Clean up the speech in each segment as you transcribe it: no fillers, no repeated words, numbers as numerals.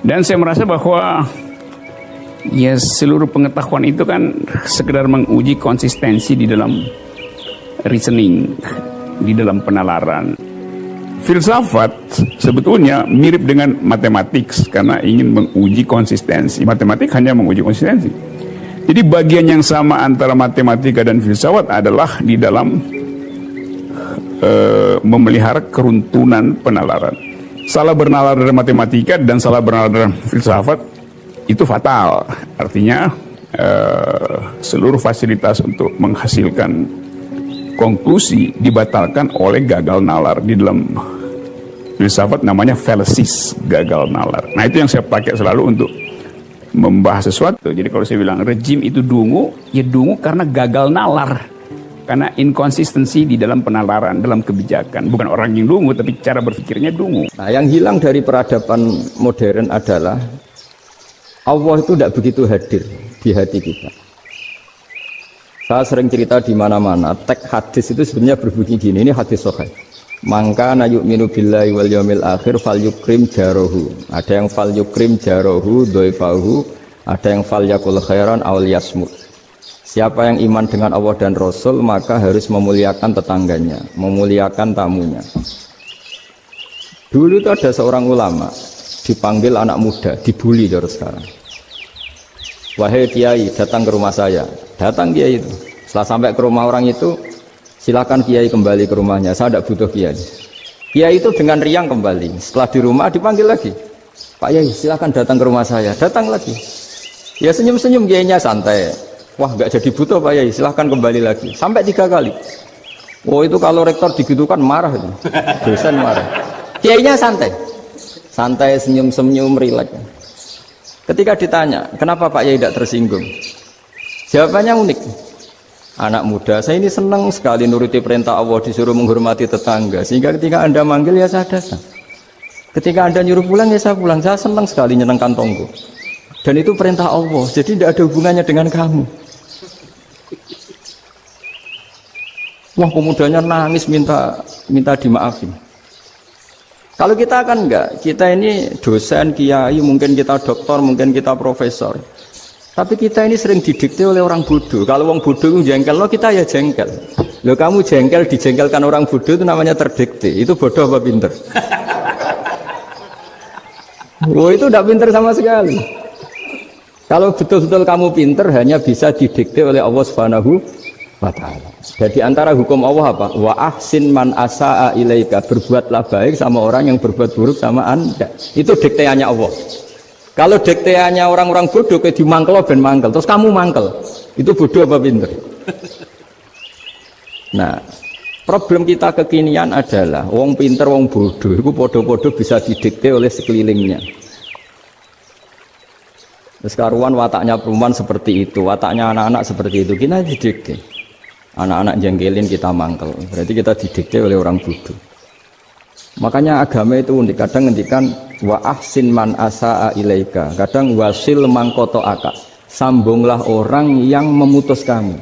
Dan saya merasa bahwa ya seluruh pengetahuan itu kan sekedar menguji konsistensi di dalam reasoning, di dalam penalaran. Filsafat sebetulnya mirip dengan matematik karena ingin menguji konsistensi. Matematik hanya menguji konsistensi. Jadi bagian yang sama antara matematika dan filsafat adalah di dalam memelihara keruntuhan penalaran. Salah bernalar dalam matematika dan salah bernalar dalam filsafat itu fatal. Artinya seluruh fasilitas untuk menghasilkan konklusi dibatalkan oleh gagal nalar. Di dalam filsafat namanya fallacies, gagal nalar. Nah itu yang saya pakai selalu untuk membahas sesuatu. Jadi kalau saya bilang rejim itu dungu, ya dungu karena gagal nalar. Karena inkonsistensi di dalam penalaran, dalam kebijakan. Bukan orang yang dungu, tapi cara berpikirnya dungu. Nah, yang hilang dari peradaban modern adalah Allah itu tidak begitu hadir di hati kita. Saya sering cerita di mana-mana, teks hadis itu sebenarnya berbunyi gini, ini hadis sahih. Mangka na yu'minu billahi wal yaumil akhir fal yukrim jarohu. Ada yang fal yukrim jarohu doifahu, ada yang fal yakul khairan aw yasmut. Siapa yang iman dengan Allah dan Rasul maka harus memuliakan tetangganya, memuliakan tamunya. Dulu itu ada seorang ulama dipanggil anak muda, dibully dari sekarang. Wahai kiai, datang ke rumah saya. Datang kiai itu. Setelah sampai ke rumah orang itu, silakan kiai kembali ke rumahnya. Saya tidak butuh kiai. Kiai itu dengan riang kembali. Setelah di rumah dipanggil lagi. Pak Yai, silakan datang ke rumah saya. Datang lagi. Ya senyum-senyum kiainya santai. Wah, nggak jadi butuh Pak Yai, silahkan kembali lagi. Sampai 3 kali. Oh itu kalau rektor digitukan marah itu. Dosen marah. Kiainya santai. Santai, senyum-senyum, rileks. Ketika ditanya, kenapa Pak Yai tidak tersinggung? Jawabannya unik. Anak muda, saya ini senang sekali nuruti perintah Allah, disuruh menghormati tetangga. Sehingga ketika Anda manggil, ya saya datang. Ketika Anda nyuruh pulang, ya saya pulang. Saya senang sekali nyenangkan tonggo. Dan itu perintah Allah, jadi tidak ada hubungannya dengan kamu. Wah, pemudanya nangis minta dimaafin. Kalau kita kan enggak, kita ini dosen, kiai, mungkin kita doktor, mungkin kita profesor. Tapi kita ini sering didikte oleh orang bodoh. Kalau orang bodoh itu jengkel, lo kita ya jengkel. Lo kamu jengkel, dijengkelkan orang bodoh itu namanya terdikte. Itu bodoh apa pinter? Oh itu tidak pinter sama sekali. Kalau betul-betul kamu pinter hanya bisa didikte oleh Allah Subhanahu wa ta'ala. Jadi antara hukum Allah apa? Wa ahsin man asa'a ilaika, berbuatlah baik sama orang yang berbuat buruk sama Anda. Itu dikteannya Allah. Kalau dikteannya orang-orang bodoh kayak dimangkel ben mangkel, terus kamu mangkel. Itu bodoh apa pinter? Nah, problem kita kekinian adalah wong pinter wong bodoh itu podo-podo bisa didikte oleh sekelilingnya. Terus karuan wataknya perempuan seperti itu, wataknya anak-anak seperti itu, kita didikte. Anak-anak jengkelin kita mangkel, berarti kita didikte oleh orang bodoh. Makanya agama itu unik, kadang ngendikan wa ahsin man asa'a ilaika, kadang wasil man qata'aka, sambunglah orang yang memutus kamu.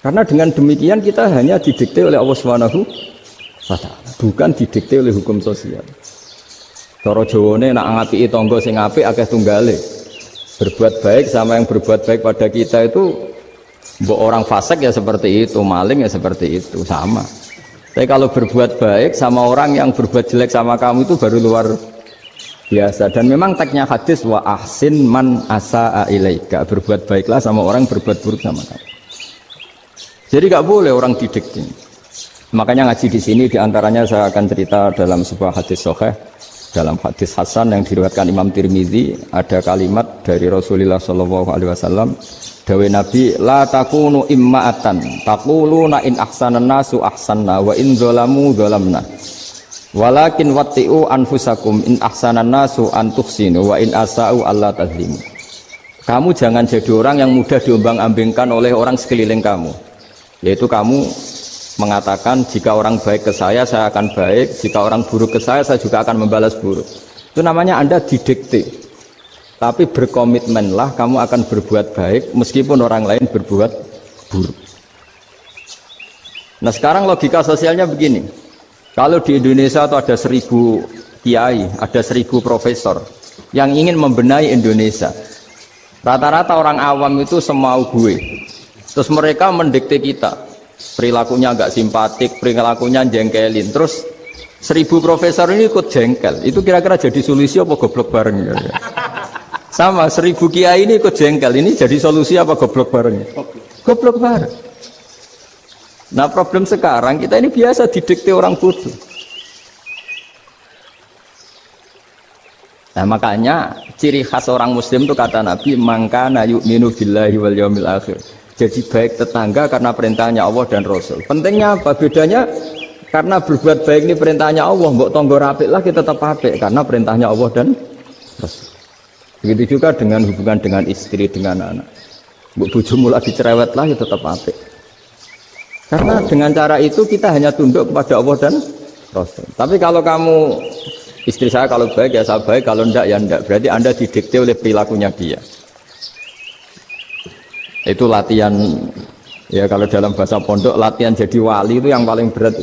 Karena dengan demikian kita hanya didikte oleh Allah Subhanahu wa ta'ala, bukan didikte oleh hukum sosial. Cara Jawane nak ngapiki tangga sing apik akeh tunggale. Berbuat baik sama yang berbuat baik pada kita itu mbok orang fasik ya seperti itu, maling ya seperti itu, sama. Tapi kalau berbuat baik sama orang yang berbuat jelek sama kamu itu baru luar biasa. Dan memang teksnya hadis wa ahsin man asa'a ilaika, berbuat baiklah sama orang berbuat buruk sama kamu. Jadi gak boleh orang didikte. Makanya ngaji di sini diantaranya saya akan cerita dalam sebuah hadis sahih. Dalam hadis Hasan yang diriwayatkan Imam Tirmizi ada kalimat dari Rasulullah SAW. Dawe Nabi, la takunu imma'atan taquluna in ahsanan nasu ahsanna wa in zalamu zalamna walakin watti'u anfusakum in ahsanan nasu an tuhsinu wa in asa'u alla tazlimu. Kamu jangan jadi orang yang mudah diombang-ambingkan oleh orang sekeliling kamu, yaitu kamu mengatakan jika orang baik ke saya akan baik, jika orang buruk ke saya juga akan membalas buruk. Itu namanya Anda didikte. Tapi berkomitmenlah kamu akan berbuat baik meskipun orang lain berbuat buruk. Nah sekarang logika sosialnya begini. Kalau di Indonesia itu ada 1000 kiai, ada 1000 profesor yang ingin membenahi Indonesia. Rata-rata orang awam itu semau gue. Terus mereka mendikte kita. Perilakunya nggak simpatik, perilakunya jengkelin. Terus 1000 profesor ini ikut jengkel. Itu kira-kira jadi solusi apa goblok bareng ya? Sama 1000 kiai ini ikut jengkel. Ini jadi solusi apa goblok bareng? Goblok bareng. Nah problem sekarang kita ini biasa didikte orang bodoh. Nah makanya ciri khas orang muslim itu kata Nabi mangkana yu'minu billahi wal yaumil akhir. Jadi baik tetangga karena perintahnya Allah dan Rasul. Pentingnya apa? Bedanya karena berbuat baik ini perintahnya Allah, mbok tonggo apik lah kita tetap apik karena perintahnya Allah dan Rasul. Begitu juga dengan hubungan dengan istri, dengan anak. Mbok bojomu lagi cerewet lah ya tetap apik. Karena dengan cara itu kita hanya tunduk kepada Allah dan Rasul. Tapi kalau kamu istri saya kalau baik ya saya baik, kalau enggak ya enggak. Berarti Anda didikte oleh perilakunya dia. Itu latihan, ya kalau dalam bahasa pondok, latihan jadi wali itu yang paling berat.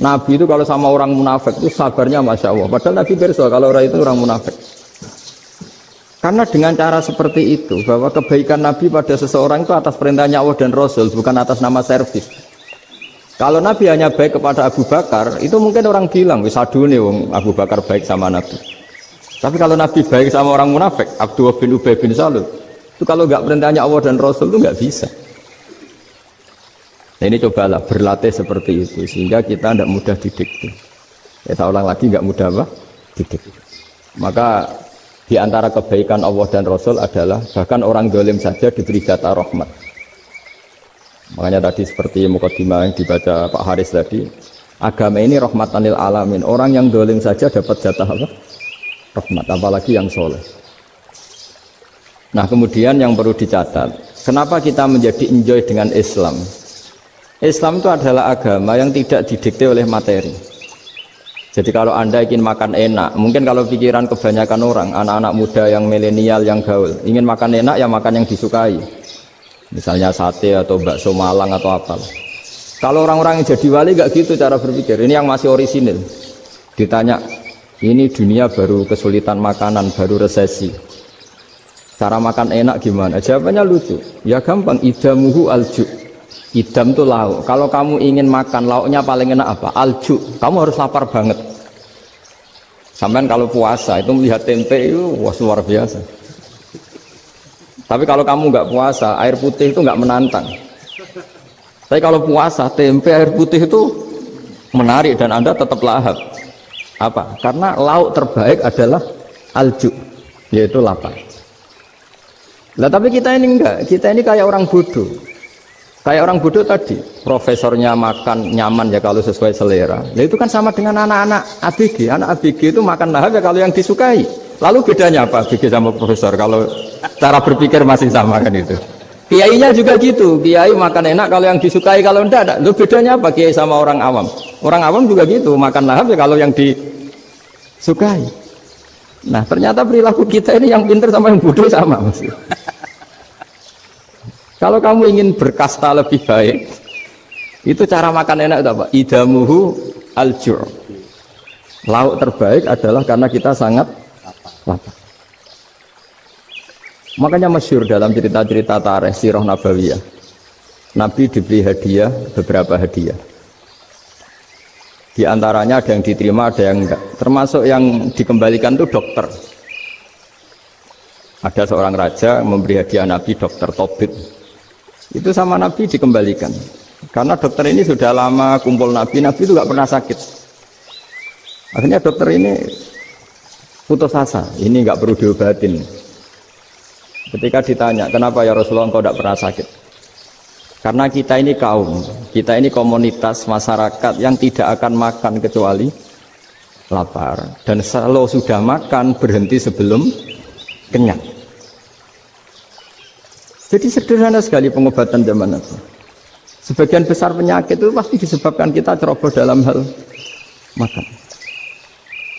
Nabi itu kalau sama orang munafik itu sabarnya Masya Allah. Padahal Nabi berso kalau orang itu orang munafik. Karena dengan cara seperti itu, bahwa kebaikan Nabi pada seseorang itu atas perintahnya Allah dan Rasul, bukan atas nama servis. Kalau Nabi hanya baik kepada Abu Bakar, itu mungkin orang bilang, wis adune wong Abu Bakar baik sama Nabi. Tapi kalau Nabi baik sama orang munafik, Abdullah bin Ubay bin Salul, itu kalau nggak perintahnya Allah dan Rasul itu nggak bisa. Nah ini cobalah berlatih seperti itu, sehingga kita tidak mudah didikte. Ya saya ulang lagi, nggak mudah apa? Didikte. Maka di antara kebaikan Allah dan Rasul adalah bahkan orang dolim saja diberi jatah rahmat. Makanya tadi seperti mukadimah yang dibaca Pak Haris tadi, agama ini rahmatan lil alamin. Orang yang dolim saja dapat jatah apa? Rahmat, apalagi yang soleh. Nah kemudian yang perlu dicatat, kenapa kita menjadi enjoy dengan Islam? Islam itu adalah agama yang tidak didikte oleh materi. Jadi kalau Anda ingin makan enak, mungkin kalau pikiran kebanyakan orang, anak-anak muda yang milenial, yang gaul, ingin makan enak ya makan yang disukai. Misalnya sate atau bakso Malang atau apa. Kalau orang-orang yang jadi wali gak gitu cara berpikir. Ini yang masih orisinil. Ditanya, ini dunia baru kesulitan makanan, baru resesi. Cara makan enak gimana? Jawabannya lucu. Ya gampang, idamuhu alju. Idam itu lauk. Kalau kamu ingin makan lauknya paling enak apa? Alju. Kamu harus lapar banget. Sampai kalau puasa itu melihat tempe itu wah luar biasa. Tapi kalau kamu nggak puasa, air putih itu nggak menantang. Tapi kalau puasa, tempe air putih itu menarik dan Anda tetap lahap. Apa? Karena lauk terbaik adalah alju, yaitu lapar. Nah tapi kita ini enggak, kita ini kayak orang bodoh. Kayak orang bodoh tadi, profesornya makan nyaman ya kalau sesuai selera. Nah itu kan sama dengan anak-anak ABG. Anak ABG itu makan lahap ya kalau yang disukai. Lalu bedanya apa ABG sama profesor? Kalau cara berpikir masih sama kan itu. Kiainya juga gitu. Kiai makan enak kalau yang disukai, kalau enggak. Lalu bedanya apa kiai sama orang awam? Orang awam juga gitu, makan lahap ya kalau yang disukai. Nah ternyata perilaku kita ini yang pintar sama yang bodoh sama. Kalau kamu ingin berkasta lebih baik, itu cara makan enak itu apa? Idamuhu aljur. Lauk terbaik adalah karena kita sangat lapar. Makanya masyhur dalam cerita-cerita tarikh sirah nabawiyah, Nabi diberi hadiah, beberapa hadiah. Di antaranya ada yang diterima, ada yang enggak. Termasuk yang dikembalikan itu dokter. Ada seorang raja memberi hadiah Nabi dokter Tobit. Itu sama Nabi dikembalikan. Karena dokter ini sudah lama kumpul Nabi itu nggak pernah sakit. Akhirnya dokter ini putus asa, ini nggak perlu diobatin. Ketika ditanya, kenapa ya Rasulullah engkau tidak pernah sakit? Karena kita ini kaum, kita ini komunitas masyarakat yang tidak akan makan kecuali lapar. Dan kalau sudah makan, berhenti sebelum kenyang. Jadi sederhana sekali pengobatan zaman itu. Sebagian besar penyakit itu pasti disebabkan kita ceroboh dalam hal makan.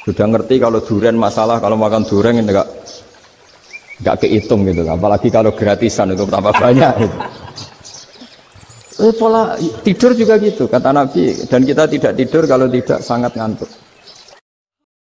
Sudah ngerti kalau durian masalah, kalau makan durian ini nggak kehitung gitu, apalagi kalau gratisan itu berapa banyak. Gitu. Pola tidur juga gitu, kata Nabi. Dan kita tidak tidur kalau tidak sangat ngantuk.